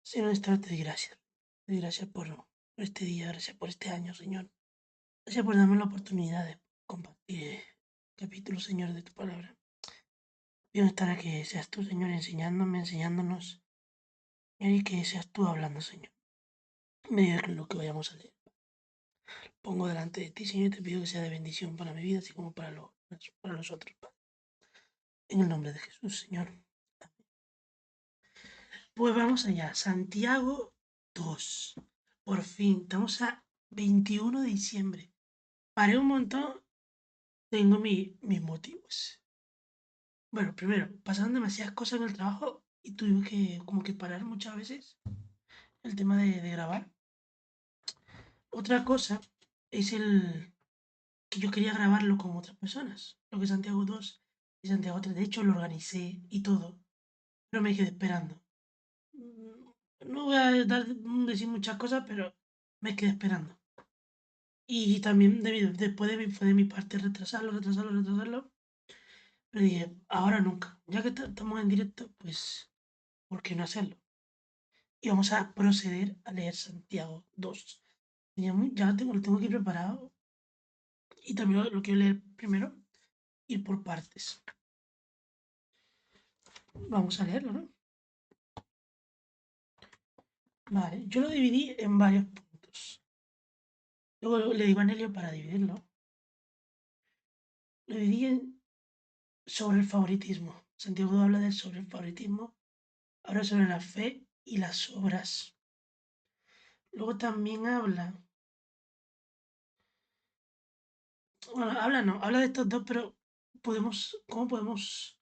Señor, esta te doy gracias. Te doy gracias por este día, gracias por este año, Señor. Gracias por darme la oportunidad de compartir capítulos, Señor, de tu palabra. Pido estar a que seas tú, Señor, enseñándome, enseñándonos, Señor, y que seas tú hablando, Señor, en medio de lo que vayamos a leer. Pongo delante de ti, Señor, y te pido que sea de bendición para mi vida, así como para los otros, Padre. En el nombre de Jesús, Señor. Pues vamos allá. Santiago 2. Por fin, estamos a 21 de diciembre. Paré un montón. Tengo mis motivos. Bueno, primero, pasaron demasiadas cosas en el trabajo y tuve que como que parar muchas veces el tema de grabar. Otra cosa es el que yo quería grabarlo con otras personas, lo que es Santiago 2 y Santiago 3. De hecho, lo organicé y todo, pero me quedé esperando. No voy a decir muchas cosas, pero me quedé esperando. Y también después fue de mi parte retrasarlo. Pero dije, ahora nunca. Ya que estamos en directo, pues, ¿por qué no hacerlo? Y vamos a proceder a leer Santiago 2. Ya lo tengo aquí preparado. Y también lo quiero leer primero, ir por partes. Vamos a leerlo, ¿no? Vale, yo lo dividí en varios puntos. Luego le digo a Nelio para dividirlo. Lo dividí sobre el favoritismo. Santiago habla sobre el favoritismo, habla sobre la fe y las obras. Luego también habla de estos dos, pero ¿cómo podemos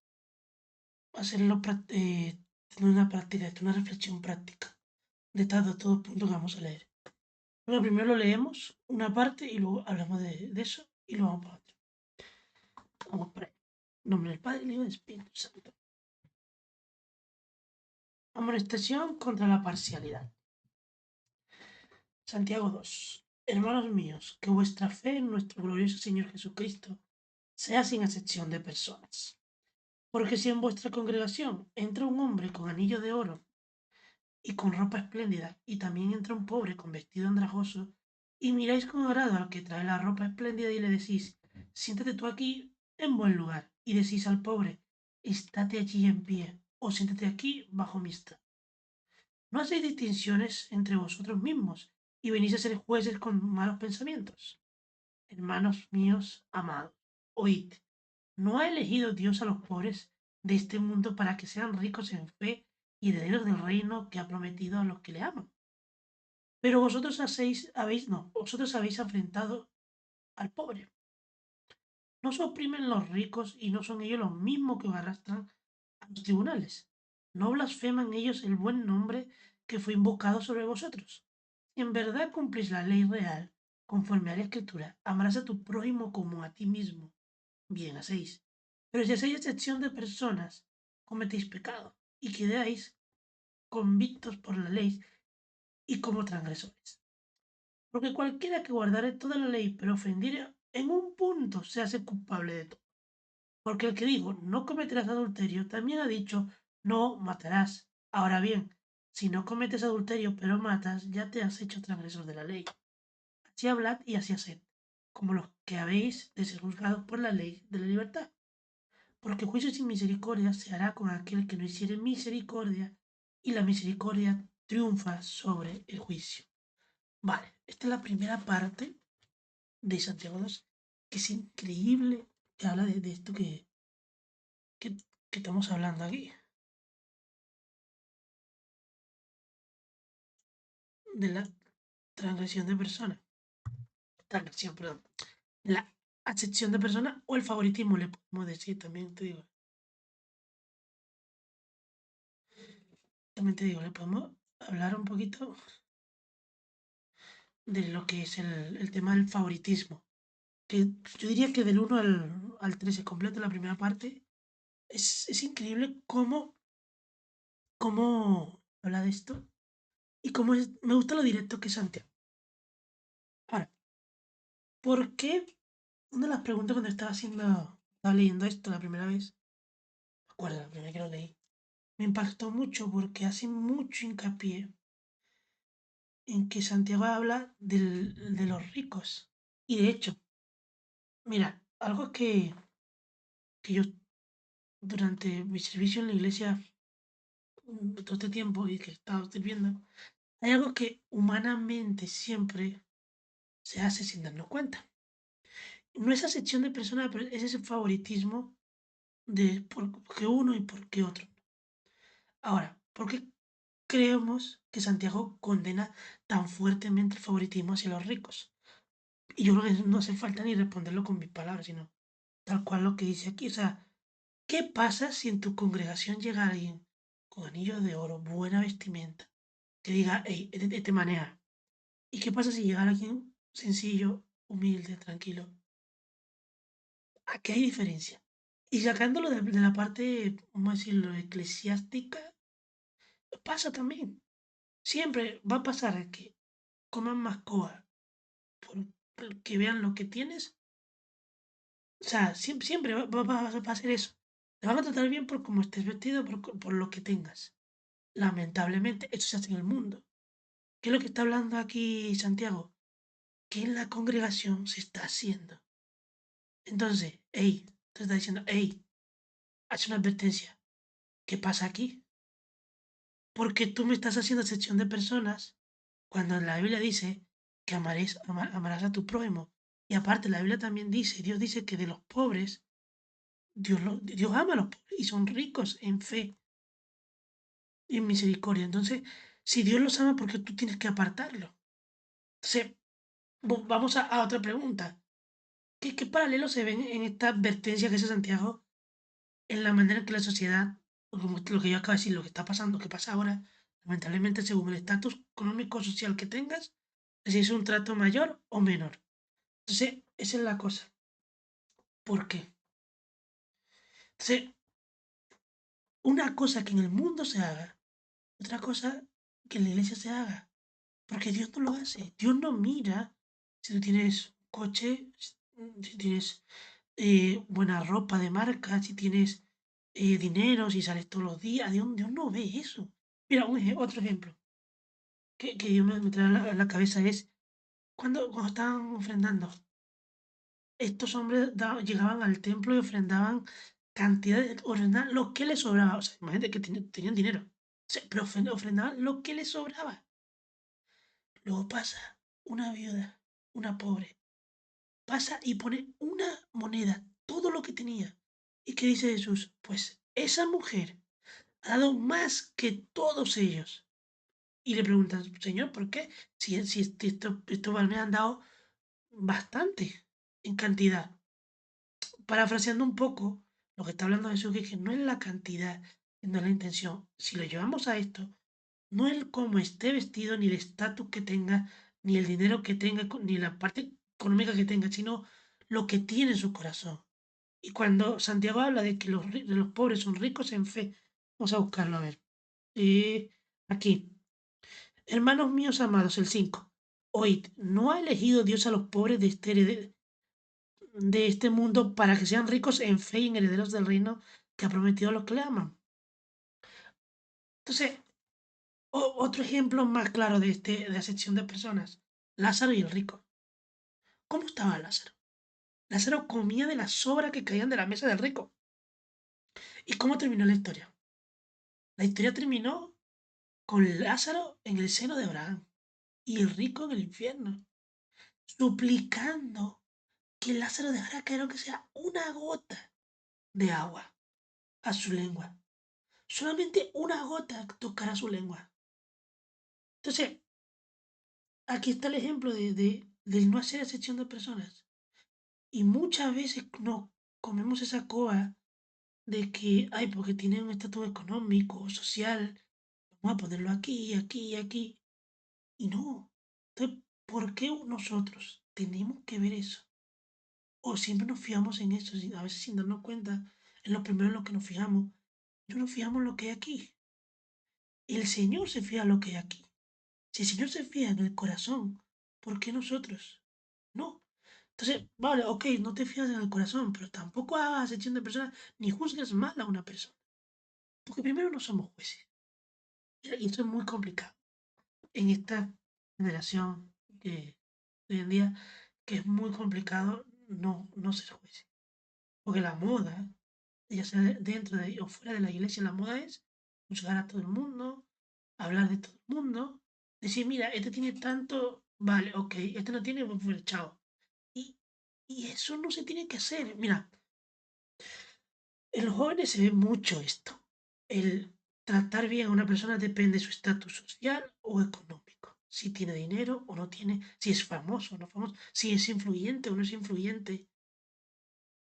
hacerlo, tener una práctica, una reflexión práctica de estos dos puntos que vamos a leer? Bueno, primero lo leemos una parte y luego hablamos de eso y luego vamos para otro. Vamos para ahí. En nombre del Padre, del Hijo y del Espíritu Santo. Amonestación contra la parcialidad. Santiago 2. Hermanos míos, que vuestra fe en nuestro glorioso Señor Jesucristo sea sin excepción de personas. Porque si en vuestra congregación entra un hombre con anillo de oro y con ropa espléndida, y también entra un pobre con vestido andrajoso, y miráis con agrado al que trae la ropa espléndida y le decís, siéntate tú aquí en buen lugar, y decís al pobre, estate allí en pie, o siéntate aquí bajo mi estado. No hacéis distinciones entre vosotros mismos, y venís a ser jueces con malos pensamientos. Hermanos míos amados, oíd. ¿No ha elegido Dios a los pobres de este mundo para que sean ricos en fe y herederos del reino que ha prometido a los que le aman? Pero vosotros habéis afrentado al pobre. No se oprimen los ricos y no son ellos los mismos que os arrastran a los tribunales. No blasfeman ellos el buen nombre que fue invocado sobre vosotros. Si en verdad cumplís la ley real, conforme a la Escritura, amarás a tu prójimo como a ti mismo. Bien hacéis. Pero si hacéis excepción de personas, cometéis pecado y quedáis convictos por la ley y como transgresores. Porque cualquiera que guardare toda la ley pero ofendiere en un punto se hace culpable de todo. Porque el que dijo no cometerás adulterio también ha dicho no matarás. Ahora bien, si no cometes adulterio pero matas, ya te has hecho transgresor de la ley. Así hablad y así haced, como los que habéis de ser juzgados por la ley de la libertad. Porque juicio sin misericordia se hará con aquel que no hiciere misericordia, y la misericordia triunfa sobre el juicio. Vale, esta es la primera parte de Santiago 2, que es increíble, que habla de esto que, que estamos hablando aquí, de la transgresión de personas, transgresión, perdón, la acepción de personas o el favoritismo, le podemos decir, también te digo, le podemos hablar un poquito de lo que es el tema del favoritismo. Que yo diría que del 1 al 3 se completa la primera parte. Es increíble cómo habla de esto y me gusta lo directo que es Santiago. Ahora, ¿por qué? Una de las preguntas cuando estaba leyendo esto la primera vez, me acuerdo la primera que lo leí, me impactó mucho porque hace mucho hincapié en que Santiago habla de los ricos. Y de hecho, mira, algo que yo durante mi servicio en la iglesia todo este tiempo y que he estado sirviendo, hay algo que humanamente siempre se hace sin darnos cuenta. No es acepción de personas, pero es ese favoritismo de por qué uno y por qué otro. Ahora, ¿por qué creemos que Santiago condena tan fuertemente el favoritismo hacia los ricos? Y yo creo que no hace falta ni responderlo con mis palabras, sino tal cual lo que dice aquí. O sea, ¿qué pasa si en tu congregación llega alguien con anillos de oro, buena vestimenta, que diga, hey, este maneja? ¿Y qué pasa si llega alguien sencillo, humilde, tranquilo? Aquí hay diferencia. Y sacándolo de la parte, vamos a decirlo, eclesiástica, pasa también. Siempre va a pasar que coman más coa por que vean lo que tienes. O sea, siempre va a ser eso. Te van a tratar bien por cómo estés vestido, por lo que tengas. Lamentablemente, eso se hace en el mundo. ¿Qué es lo que está hablando aquí Santiago? Que en la congregación se está haciendo. Entonces, hey, te está diciendo, hey, haz una advertencia. ¿Qué pasa aquí? Porque tú me estás haciendo excepción de personas cuando la Biblia dice que amarás a tu prójimo. Y aparte, la Biblia también dice, Dios dice que de los pobres, Dios ama a los pobres y son ricos en fe y en misericordia. Entonces, si Dios los ama, ¿por qué tú tienes que apartarlo? Entonces, vamos a otra pregunta. ¿Qué paralelos se ven en esta advertencia que hace Santiago en la manera en que la sociedad, como lo que yo acabo de decir, lo que está pasando, que pasa ahora, lamentablemente según el estatus económico social que tengas, si es un trato mayor o menor? Entonces, esa es la cosa. ¿Por qué? Entonces, una cosa que en el mundo se haga, otra cosa que en la iglesia se haga, porque Dios no lo hace. Dios no mira si tú tienes coche, si tienes buena ropa de marca, si tienes dinero, si sales todos los días. Dios no ve eso. Mira, otro ejemplo que Dios me trae a la cabeza es cuando estaban ofrendando. Estos hombres llegaban al templo y ofrendaban cantidades, ofrendaban lo que les sobraba. O sea, imagínate que tenían dinero. O sea, pero ofrendaban lo que les sobraba. Luego pasa una viuda, una pobre, pasa y pone una moneda, todo lo que tenía. ¿Y qué dice Jesús? Pues esa mujer ha dado más que todos ellos. Y le preguntan, Señor, ¿por qué? Si estos varones han dado bastante en cantidad. Parafraseando un poco, lo que está hablando Jesús es que no es la cantidad, no es la intención. Si lo llevamos a esto, no el cómo esté vestido, ni el estatus que tenga, ni el dinero que tenga, ni la parte económica que tenga, sino lo que tiene en su corazón. Y cuando Santiago habla de que de los pobres son ricos en fe, vamos a buscarlo a ver. Aquí, hermanos míos amados, el 5. Oíd, ¿no ha elegido Dios a los pobres de este mundo para que sean ricos en fe y en herederos del reino que ha prometido a los que le aman? Entonces, otro ejemplo más claro de la sección de personas, Lázaro y el rico. ¿Cómo estaba Lázaro? Lázaro comía de las sobras que caían de la mesa del rico. ¿Y cómo terminó la historia? La historia terminó con Lázaro en el seno de Abraham y el rico en el infierno, suplicando que Lázaro dejara caer aunque sea una gota de agua a su lengua. Solamente una gota tocará su lengua. Entonces, aquí está el ejemplo del no hacer excepción de personas. Y muchas veces no comemos esa coa de que, ay, porque tiene un estatus económico, social, vamos a ponerlo aquí, aquí y aquí. Y no. Entonces, ¿por qué nosotros tenemos que ver eso? O siempre nos fijamos en eso, a veces sin darnos cuenta, en lo primero en lo que nos fijamos. No nos fijamos en lo que hay aquí. El Señor se fija en lo que hay aquí. Si el Señor se fija en el corazón, ¿por qué nosotros? No. Entonces, vale, ok, no te fijas en el corazón, pero tampoco hagas excepción de personas ni juzgues mal a una persona. Porque primero no somos jueces. Y eso es muy complicado en esta generación que hoy en día, que es muy complicado no ser juez. Porque la moda, ya sea dentro de o fuera de la iglesia, la moda es juzgar a todo el mundo, hablar de todo el mundo, decir, mira, este tiene tanto, vale, ok, este no tiene, pues chao. Y, y eso no se tiene que hacer. Mira, en los jóvenes se ve mucho esto. El tratar bien a una persona depende de su estatus social o económico. Si tiene dinero o no tiene, si es famoso o no famoso, si es influyente o no es influyente.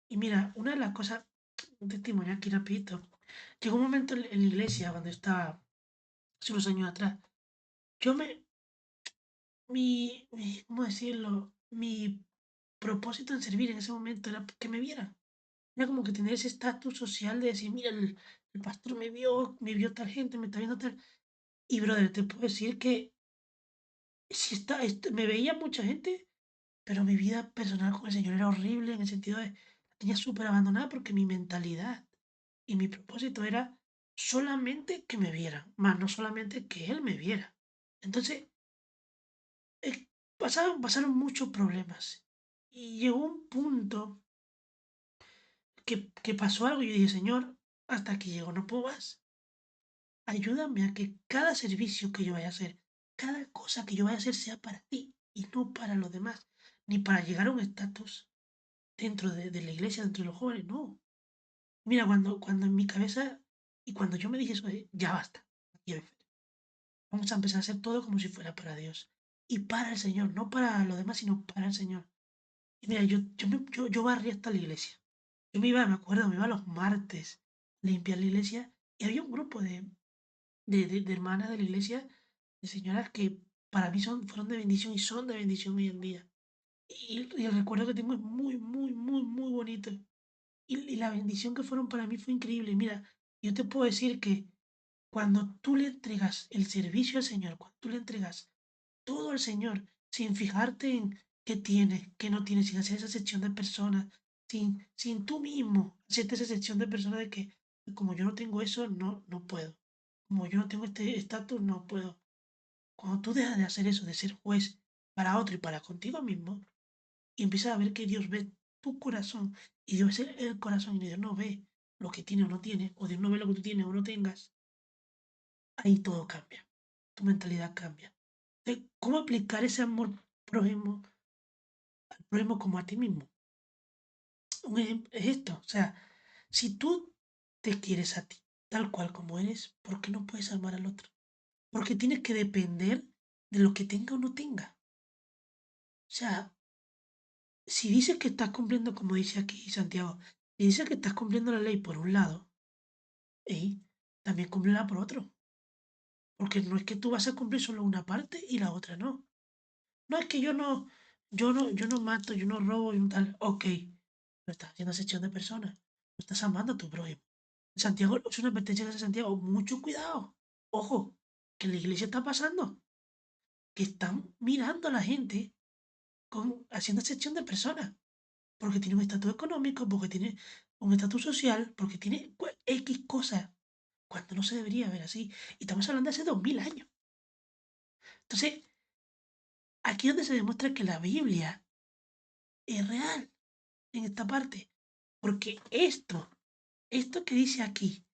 Y mira, una de las cosas, un testimonio aquí rapidito, llegó un momento en la iglesia cuando estaba hace unos años atrás. Yo ¿cómo decirlo? Mi propósito en servir en ese momento era que me vieran. Era como que tener ese estatus social de decir, mira, el pastor me vio tal gente, me está viendo tal. Y brother, te puedo decir que si me veía mucha gente, pero mi vida personal con el Señor era horrible en el sentido de la tenía súper abandonada porque mi mentalidad y mi propósito era solamente que me vieran, más no solamente que Él me viera. Entonces, eh, pasaron muchos problemas. Y llegó un punto que pasó algo y yo dije, Señor, hasta aquí llego, no puedo más. Ayúdame a que cada servicio que yo vaya a hacer, cada cosa que yo vaya a hacer sea para ti y no para los demás, ni para llegar a un estatus dentro de la iglesia, dentro de los jóvenes, no. Mira, cuando en mi cabeza y cuando yo me dije eso, ya basta, aquí hay fe. Vamos a empezar a hacer todo como si fuera para Dios y para el Señor, no para los demás, sino para el Señor. Y mira, yo barría hasta la iglesia. Yo me iba, me acuerdo, me iba los martes a limpiar la iglesia y había un grupo de hermanas de la iglesia, de señoras que para mí fueron de bendición y son de bendición hoy en día. Y el recuerdo que tengo es muy, muy, muy, muy bonito. Y la bendición que fueron para mí fue increíble. Mira, yo te puedo decir que cuando tú le entregas el servicio al Señor, cuando tú le entregas todo al Señor, sin fijarte en qué tiene, qué no tiene, sin hacer esa sección de personas, sin tú mismo hacerte esa sección de personas de que como yo no tengo eso, no puedo. Como yo no tengo este estatus, no puedo. Cuando tú dejas de hacer eso, de ser juez para otro y para contigo mismo, y empiezas a ver que Dios ve tu corazón, y Dios es el corazón, y Dios no ve lo que tiene o no tiene, o Dios no ve lo que tú tienes o no tengas, ahí todo cambia. Tu mentalidad cambia. De cómo aplicar ese amor prójimo al prójimo como a ti mismo. Un ejemplo es esto, o sea, si tú te quieres a ti, tal cual como eres, ¿por qué no puedes amar al otro? Porque tienes que depender de lo que tenga o no tenga. O sea, si dices que estás cumpliendo, como dice aquí Santiago, si dices que estás cumpliendo la ley por un lado, ey, también cúmplela por otro. Porque no es que tú vas a cumplir solo una parte y la otra no. No es que yo no mato, yo no robo y un tal. Ok, lo estás haciendo sección de personas. Lo estás amando a tu prójimo. Santiago es una advertencia de Santiago. Mucho cuidado. Ojo, que en la iglesia está pasando. Que están mirando a la gente haciendo sección de personas. Porque tiene un estatus económico, porque tiene un estatus social, porque tiene X cosas. Cuando no se debería ver así. Y estamos hablando de hace 2000 años. Entonces, aquí es donde se demuestra que la Biblia es real en esta parte. Porque esto que dice aquí,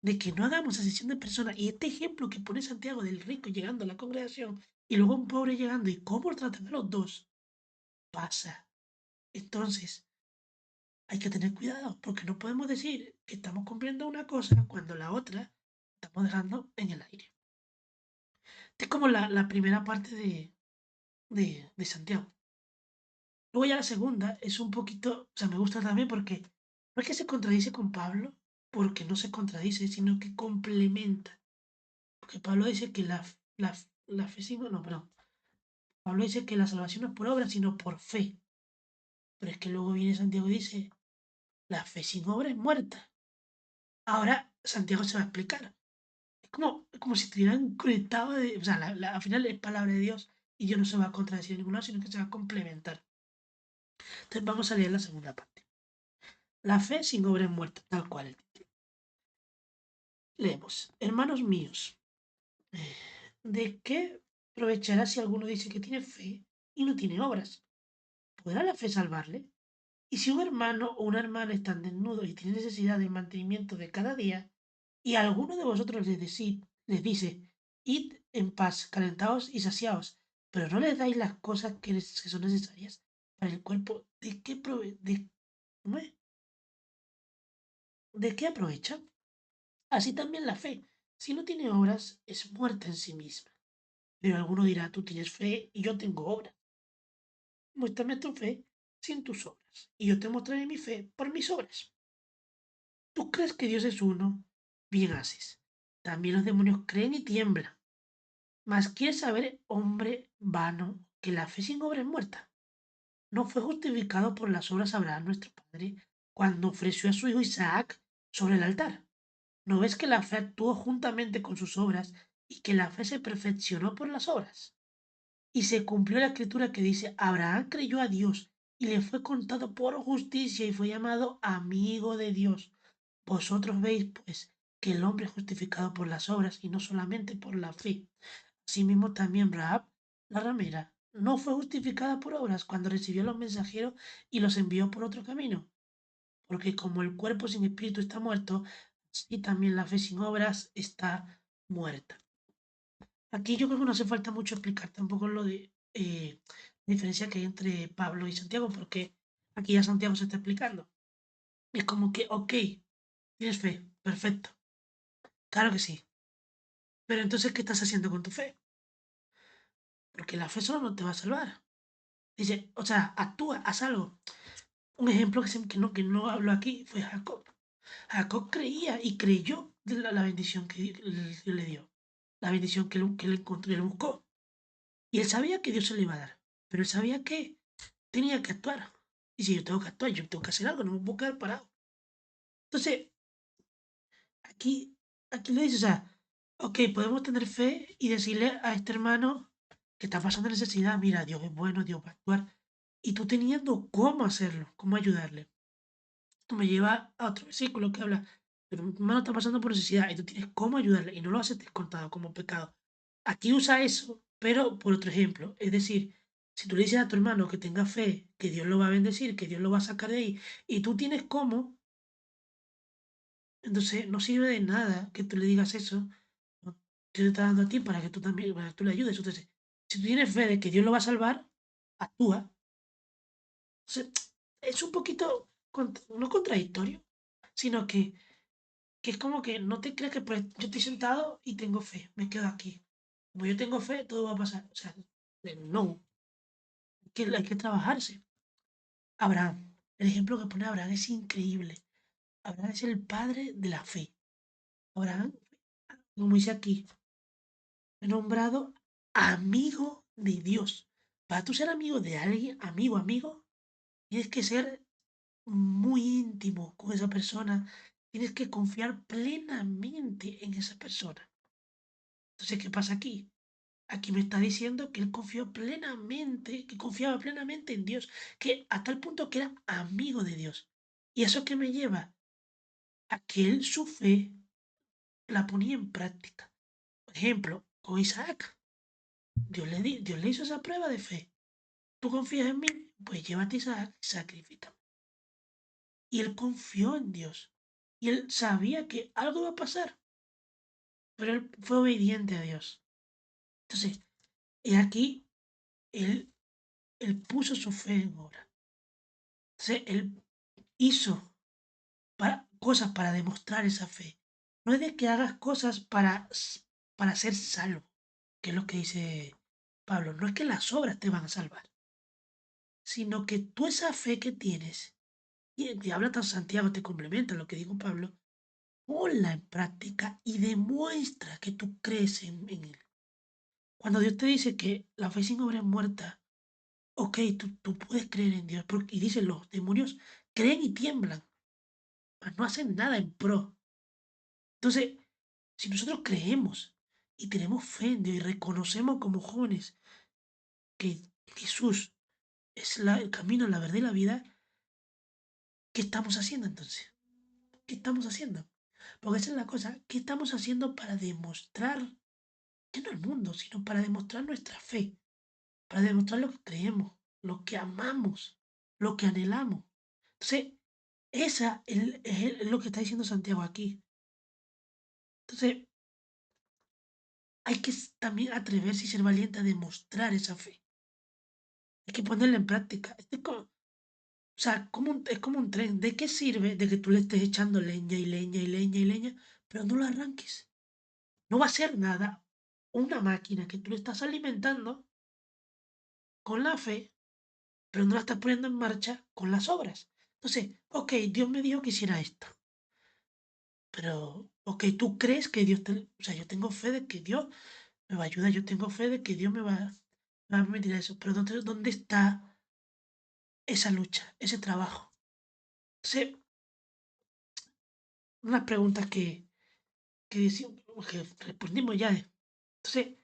de que no hagamos asesión de personas, y este ejemplo que pone Santiago del rico llegando a la congregación y luego un pobre llegando y cómo tratan a los dos, pasa. Entonces, hay que tener cuidado, porque no podemos decir que estamos cumpliendo una cosa cuando la otra estamos dejando en el aire. Esta es como la primera parte de Santiago. Luego ya la segunda es un poquito, o sea, me gusta también porque no es que se contradice con Pablo, porque no se contradice, sino que complementa. Porque Pablo dice que la fe sin, no, perdón. Pablo dice que la salvación no es por obra, sino por fe. Pero es que luego viene Santiago y dice, la fe sin obra es muerta. Ahora Santiago se va a explicar. Es como si estuvieran conectados, o sea, al final es palabra de Dios y Dios no se va a contradecir en ningún lado, sino que se va a complementar. Entonces vamos a leer la segunda parte. La fe sin obra es muerta, tal cual el título. Leemos, hermanos míos, ¿de qué aprovechará si alguno dice que tiene fe y no tiene obras? ¿Podrá la fe salvarle? Y si un hermano o una hermana están desnudos y tienen necesidad de mantenimiento de cada día, y a alguno de vosotros les dice, id en paz, calentaos y saciaos, pero no les dais las cosas que son necesarias para el cuerpo, ¿cómo es? ¿De qué aprovecha? Así también la fe, si no tiene obras, es muerta en sí misma. Pero alguno dirá, tú tienes fe y yo tengo obras. Muéstrame tu fe sin tus obras, y yo te mostraré mi fe por mis obras. ¿Tú crees que Dios es uno? Bien haces. También los demonios creen y tiemblan. Mas quieres saber, hombre vano, que la fe sin obra es muerta. ¿No fue justificado por las obras Abraham nuestro padre cuando ofreció a su hijo Isaac sobre el altar? ¿No ves que la fe actuó juntamente con sus obras y que la fe se perfeccionó por las obras? Y se cumplió la escritura que dice, Abraham creyó a Dios y le fue contado por justicia y fue llamado amigo de Dios. Vosotros veis, pues, que el hombre es justificado por las obras y no solamente por la fe. Asimismo también Rahab, la ramera, no fue justificada por obras cuando recibió a los mensajeros y los envió por otro camino. Porque como el cuerpo sin espíritu está muerto, así también la fe sin obras está muerta. Aquí yo creo que no hace falta mucho explicar tampoco lo de la diferencia que hay entre Pablo y Santiago, porque aquí ya Santiago se está explicando. Es como que, ok, tienes fe, perfecto, claro que sí. Pero entonces, ¿qué estás haciendo con tu fe? Porque la fe solo no te va a salvar. Dice, o sea, actúa, haz algo. Un ejemplo que no hablo aquí fue Jacob. Jacob creía y creyó de la bendición que Dios le dio. La bendición que él encontró y él buscó. Y él sabía que Dios se le iba a dar. Pero él sabía que tenía que actuar. Y si yo tengo que actuar, yo tengo que hacer algo, no me puedo quedar parado. Entonces, aquí, aquí le dice, o sea, ok, podemos tener fe y decirle a este hermano que está pasando necesidad, mira, Dios es bueno, Dios va a actuar. Y tú teniendo cómo hacerlo, cómo ayudarle. Esto me lleva a otro versículo que habla, pero mi hermano está pasando por necesidad y tú tienes cómo ayudarle y no lo haces descontado como pecado. Aquí usa eso, pero por otro ejemplo. Es decir, si tú le dices a tu hermano que tenga fe, que Dios lo va a bendecir, que Dios lo va a sacar de ahí, y tú tienes cómo, entonces no sirve de nada que tú le digas eso. ¿No? Dios te está dando a ti para que tú también, para que tú le ayudes. Entonces, si tú tienes fe de que Dios lo va a salvar, actúa. Entonces, es un poquito, no contradictorio, sino que es como que no te creas que pues, yo estoy sentado y tengo fe, me quedo aquí. Como yo tengo fe, todo va a pasar. O sea, no, hay que trabajarse. Abraham, el ejemplo que pone Abraham es increíble. Abraham es el padre de la fe. Abraham, como dice aquí, fue nombrado amigo de Dios. Para tú ser amigo de alguien, amigo, tienes que ser muy íntimo con esa persona. Tienes que confiar plenamente en esa persona. Entonces, ¿qué pasa aquí? Aquí me está diciendo que él confió plenamente, que confiaba plenamente en Dios, que hasta el punto que era amigo de Dios. ¿Y eso qué me lleva? A que él su fe la ponía en práctica. Por ejemplo, con Isaac, Dios le hizo esa prueba de fe. ¿Tú confías en mí? Pues llévate a Isaac y sacrifícame. Y él confió en Dios. Y él sabía que algo iba a pasar, pero él fue obediente a Dios. Entonces, y aquí él, él puso su fe en obra. Entonces, él hizo cosas para demostrar esa fe. No es de que hagas cosas para ser salvo, que es lo que dice Pablo. No es que las obras te van a salvar, sino que tú esa fe que tienes, y habla tan Santiago, te complementa lo que dijo Pablo, ponla en práctica y demuestra que tú crees en él. Cuando Dios te dice que la fe sin obra es muerta, ok, tú puedes creer en Dios, y dice, los demonios creen y tiemblan, mas no hacen nada en pro. Entonces, si nosotros creemos y tenemos fe en Dios y reconocemos como jóvenes que Jesús es el camino, la verdad y la vida, ¿qué estamos haciendo entonces? ¿Qué estamos haciendo? Porque esa es la cosa, ¿qué estamos haciendo para demostrar, ya no el mundo, sino para demostrar nuestra fe, para demostrar lo que creemos, lo que amamos, lo que anhelamos? Entonces, esa es lo que está diciendo Santiago aquí. Entonces, hay que también atreverse y ser valiente a demostrar esa fe. Hay que ponerla en práctica. O sea, es como un tren. ¿De qué sirve de que tú le estés echando leña y leña y leña y leña, pero no lo arranques? No va a ser nada una máquina que tú le estás alimentando con la fe, pero no la estás poniendo en marcha con las obras. Entonces, ok, Dios me dijo que hiciera esto, pero, ok, tú crees que Dios te... O sea, yo tengo fe de que Dios me va a ayudar, yo tengo fe de que Dios me va a permitir eso, pero ¿dónde está esa lucha, ese trabajo? Entonces, unas preguntas que respondimos ya. Entonces,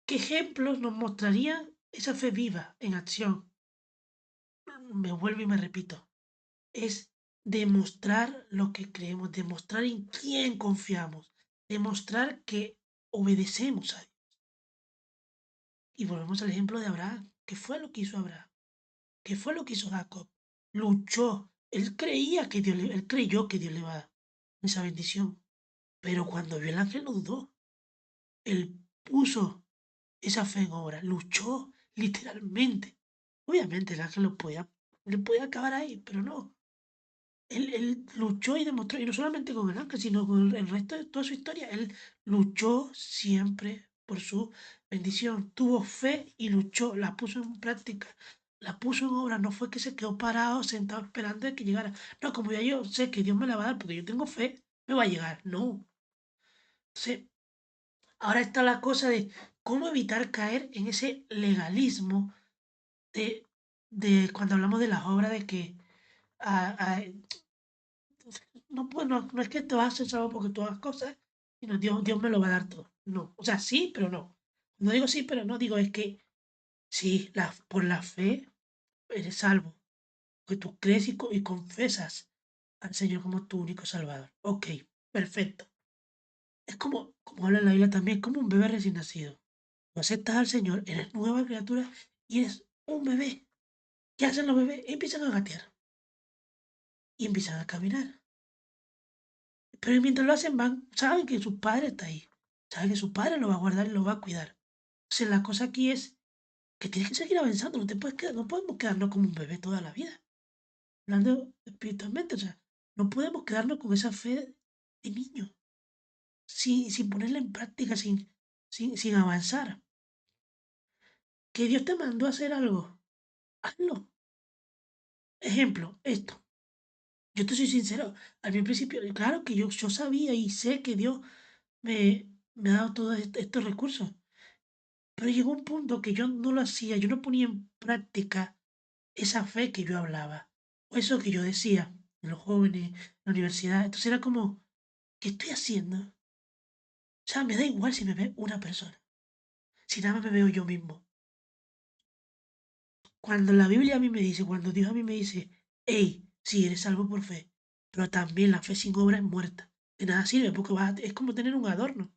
¿qué ejemplos nos mostrarían esa fe viva en acción? Me vuelvo y me repito. Es demostrar lo que creemos, demostrar en quién confiamos, demostrar que obedecemos a Dios. Y volvemos al ejemplo de Abraham. ¿Qué fue lo que hizo Abraham? ¿Qué fue lo que hizo Jacob? Luchó. Él creyó que Dios le iba a dar esa bendición. Pero cuando vio el ángel no dudó. Él puso esa fe en obra, luchó literalmente. Obviamente el ángel le podía acabar ahí, pero no. Él luchó y demostró, y no solamente con el ángel, sino con el resto de toda su historia. Él luchó siempre por su bendición. Tuvo fe y luchó, la puso en práctica, la puso en obra. No fue que se quedó parado, sentado, esperando a que llegara. No, como ya yo sé que Dios me la va a dar porque yo tengo fe, me va a llegar. No. Entonces, ahora está la cosa de cómo evitar caer en ese legalismo de, de cuando hablamos de las obras, de que ah, ah, no, pues no es que te vas a hacer salvo porque tú hagas cosas, sino Dios me lo va a dar todo. No, o sea, sí, pero no. No digo sí, pero no, digo es que sí, por la fe eres salvo, que tú crees y confesas al Señor como tu único salvador. Ok, perfecto. Es como habla la Biblia también, como un bebé recién nacido. Tú aceptas al Señor, eres nueva criatura y eres un bebé. ¿Qué hacen los bebés? Empiezan a gatear y empiezan a caminar. Pero mientras lo hacen saben que su padre está ahí. Saben que su padre lo va a guardar y lo va a cuidar. Entonces la cosa aquí es que tienes que seguir avanzando. No podemos quedarnos como un bebé toda la vida. Hablando espiritualmente, o sea, no podemos quedarnos con esa fe de niño, sin ponerla en práctica, sin avanzar. Que Dios te mandó a hacer algo, hazlo. Ejemplo, esto. Yo te soy sincero, al principio, claro que yo sabía y sé que Dios me ha dado todos estos recursos, pero llegó un punto que yo no lo hacía, yo no ponía en práctica esa fe que yo hablaba, o eso que yo decía en los jóvenes, en la universidad. Entonces era como, ¿qué estoy haciendo? O sea, me da igual si me ve una persona, si nada más me veo yo mismo. Cuando la Biblia a mí me dice, cuando Dios a mí me dice, hey, sí, eres salvo por fe, pero también la fe sin obra es muerta. De nada sirve porque es como tener un adorno.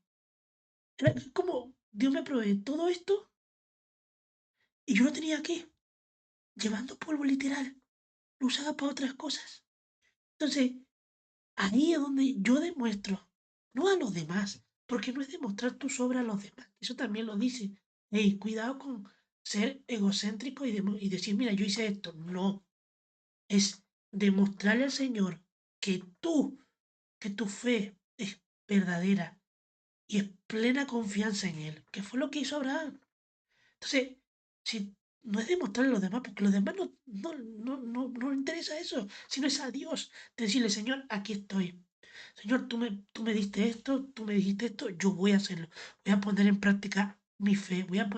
Es como Dios me provee todo esto y yo lo tenía aquí, llevando polvo literal. Lo usaba para otras cosas. Entonces, ahí es donde yo demuestro, no a los demás, porque no es demostrar tu obras a los demás. Eso también lo dice. Hey, cuidado con ser egocéntrico y decir, mira, yo hice esto. No, es demostrarle al Señor que que tu fe es verdadera y es plena confianza en Él, que fue lo que hizo Abraham. Entonces, si no es demostrarle a los demás, porque a los demás no les interesa eso, sino es a Dios. Decirle, Señor, aquí estoy. Señor, tú me diste esto, tú me dijiste esto, yo voy a hacerlo. Voy a poner en práctica mi fe, voy a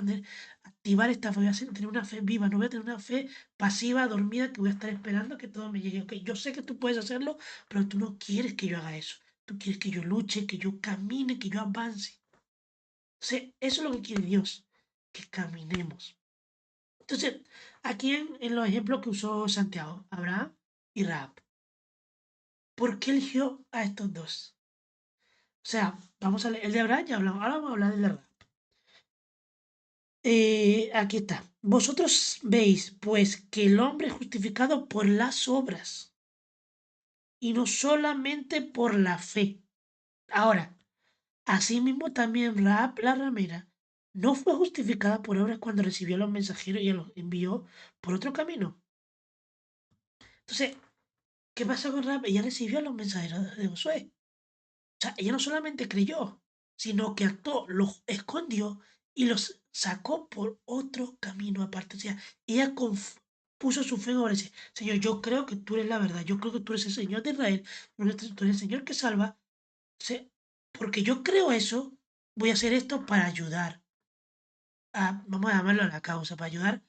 activar esta fe, voy a tener una fe viva, no voy a tener una fe pasiva, dormida, que voy a estar esperando a que todo me llegue. Ok, yo sé que tú puedes hacerlo, pero tú no quieres que yo haga eso. Tú quieres que yo luche, que yo camine, que yo avance. Entonces, eso es lo que quiere Dios, que caminemos. Entonces, aquí en los ejemplos que usó Santiago, Abraham y Rahab. ¿Por qué eligió a estos dos? O sea, vamos a leer el de Abraham, ya hablamos, ahora vamos a hablar del de Abraham. Aquí está. Vosotros veis, pues, que el hombre es justificado por las obras y no solamente por la fe. Ahora, asimismo también Rahab la ramera no fue justificada por obras cuando recibió a los mensajeros y los envió por otro camino. Entonces, ¿qué pasó con Rahab? Ella recibió a los mensajeros de Josué. O sea, ella no solamente creyó, sino que actuó, los escondió y los sacó por otro camino aparte. O sea, ella puso su fe en obra y dice, Señor, yo creo que tú eres la verdad, yo creo que tú eres el Señor de Israel, tú eres el Señor que salva. Porque yo creo eso, voy a hacer esto para ayudar vamos a llamarlo a la causa, para ayudar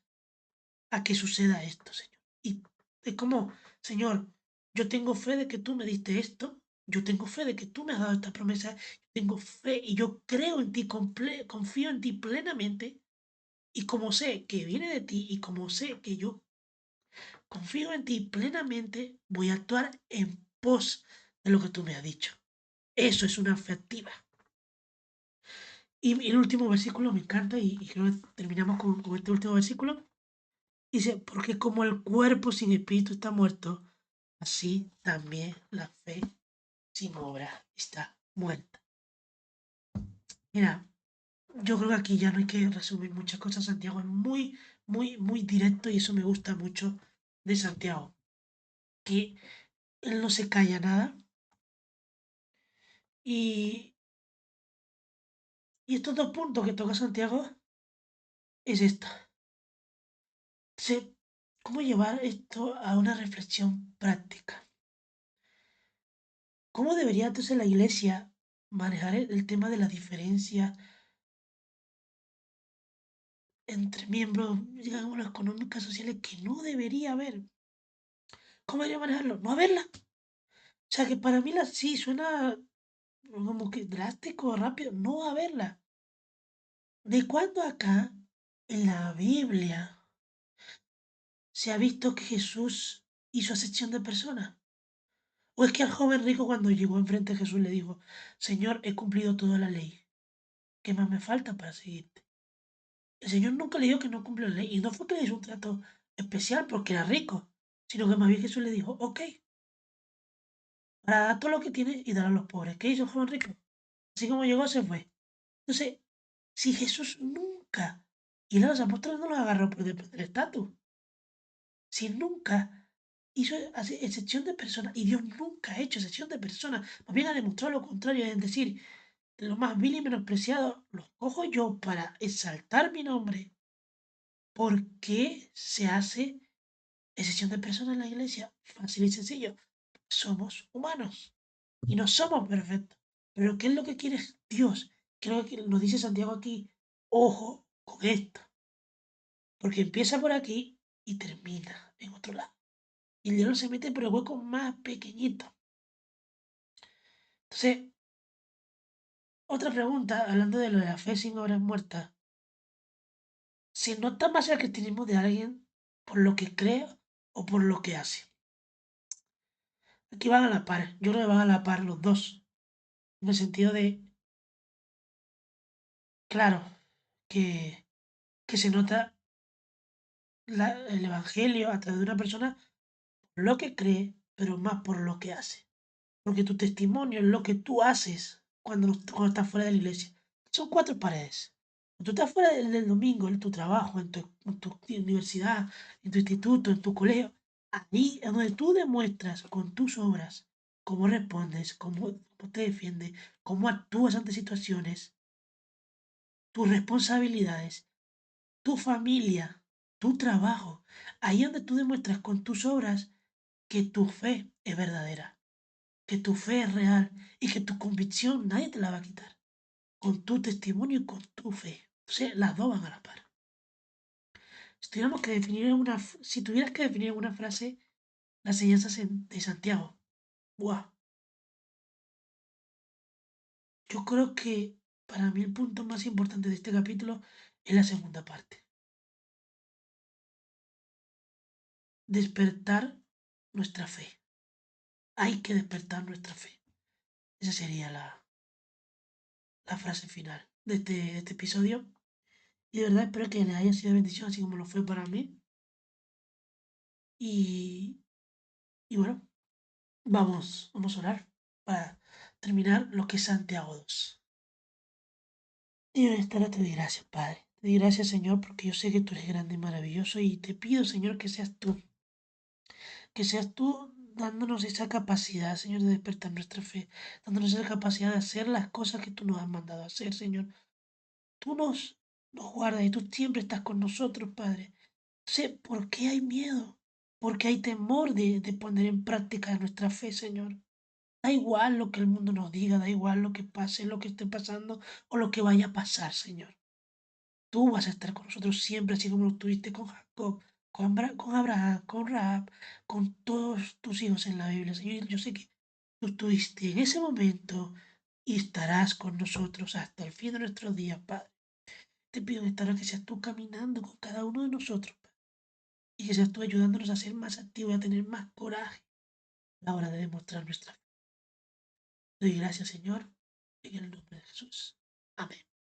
a que suceda esto, Señor. Y es como, Señor, yo tengo fe de que tú me diste esto, yo tengo fe de que tú me has dado esta promesa, yo tengo fe y yo creo en ti, confío en ti plenamente, y como sé que viene de ti y como sé que yo confío en ti plenamente, voy a actuar en pos de lo que tú me has dicho. Eso es una fe activa. Y el último versículo me encanta y creo que terminamos con este último versículo. Dice, porque como el cuerpo sin espíritu está muerto, así también la fe sin obra está muerta. Mira, yo creo que aquí ya no hay que resumir muchas cosas. Santiago es muy, muy, muy directo y eso me gusta mucho de Santiago. Que él no se calla nada. Y, y estos dos puntos que toca Santiago es esto. ¿Cómo llevar esto a una reflexión práctica? ¿Cómo debería entonces la iglesia manejar el tema de la diferencia entre miembros, digamos, económicas, sociales, que no debería haber? ¿Cómo debería manejarlo? No haberla. O sea, que para mí sí suena como que drástico, rápido, no haberla. ¿De cuándo acá en la Biblia se ha visto que Jesús hizo acepción de personas? ¿O es que al joven rico cuando llegó enfrente de Jesús le dijo, Señor, he cumplido toda la ley, ¿qué más me falta para seguirte? El Señor nunca le dijo que no cumplió la ley y no fue que le hizo un trato especial porque era rico, sino que más bien Jesús le dijo, ok, para dar todo lo que tiene y dar a los pobres. ¿Qué hizo el joven rico? Así como llegó, se fue. Entonces, si Jesús nunca, y los apóstoles no los agarró por del estatus, si nunca hizo excepción de personas, y Dios nunca ha hecho excepción de personas, más bien ha demostrado lo contrario, es decir, lo más vil y menospreciado, los cojo yo para exaltar mi nombre. ¿Por qué se hace excepción de personas en la iglesia? Fácil y sencillo. Somos humanos y no somos perfectos. Pero ¿qué es lo que quiere Dios? Creo que nos dice Santiago aquí, ojo con esto, porque empieza por aquí y termina en otro lado. Y el diablo se mete por el hueco más pequeñito. Entonces, otra pregunta, hablando de lo de la fe sin obras muertas. ¿Se nota más el cristianismo de alguien por lo que cree o por lo que hace? Aquí van a la par. Yo creo que van a la par los dos. En el sentido de, claro, que, que se nota el evangelio a través de una persona por lo que cree, pero más por lo que hace. Porque tu testimonio es lo que tú haces cuando estás fuera de la iglesia. Son cuatro paredes. Cuando tú estás fuera del domingo, en tu trabajo, en tu universidad, en tu instituto, en tu colegio, ahí es donde tú demuestras con tus obras cómo respondes, cómo te defiendes, cómo actúas ante situaciones, tus responsabilidades, tu familia, tu trabajo. Ahí es donde tú demuestras con tus obras que tu fe es verdadera, que tu fe es real y que tu convicción nadie te la va a quitar. Con tu testimonio y con tu fe. Entonces, las dos van a la par. Si tuvieras que definir en una frase las enseñanzas de Santiago, ¡buah! Yo creo que para mí el punto más importante de este capítulo es la segunda parte. Despertar nuestra fe. hay que despertar nuestra fe. Esa sería la frase final de este episodio. Y de verdad espero que les haya sido de bendición, así como lo fue para mí. Y, y bueno, vamos a orar para terminar lo que es Santiago 2. Y en esta hora te doy gracias, Padre. Te doy gracias, Señor, porque yo sé que tú eres grande y maravilloso. Y te pido, Señor, que seas tú dándonos esa capacidad, Señor, de despertar nuestra fe, dándonos esa capacidad de hacer las cosas que tú nos has mandado a hacer, Señor. Tú nos guardas y tú siempre estás con nosotros, Padre. Sé por qué hay miedo, porque hay temor de poner en práctica nuestra fe, Señor. Da igual lo que el mundo nos diga, da igual lo que pase, lo que esté pasando o lo que vaya a pasar, Señor. Tú vas a estar con nosotros siempre, así como lo estuviste con Jacob, con Abraham, con Rahab, con todos tus hijos en la Biblia, Señor. Yo sé que tú estuviste en ese momento y estarás con nosotros hasta el fin de nuestros días, Padre. Te pido en esta hora que seas tú caminando con cada uno de nosotros, Padre, y que seas tú ayudándonos a ser más activos y a tener más coraje a la hora de demostrar nuestra fe. Te doy gracias, Señor, en el nombre de Jesús. Amén.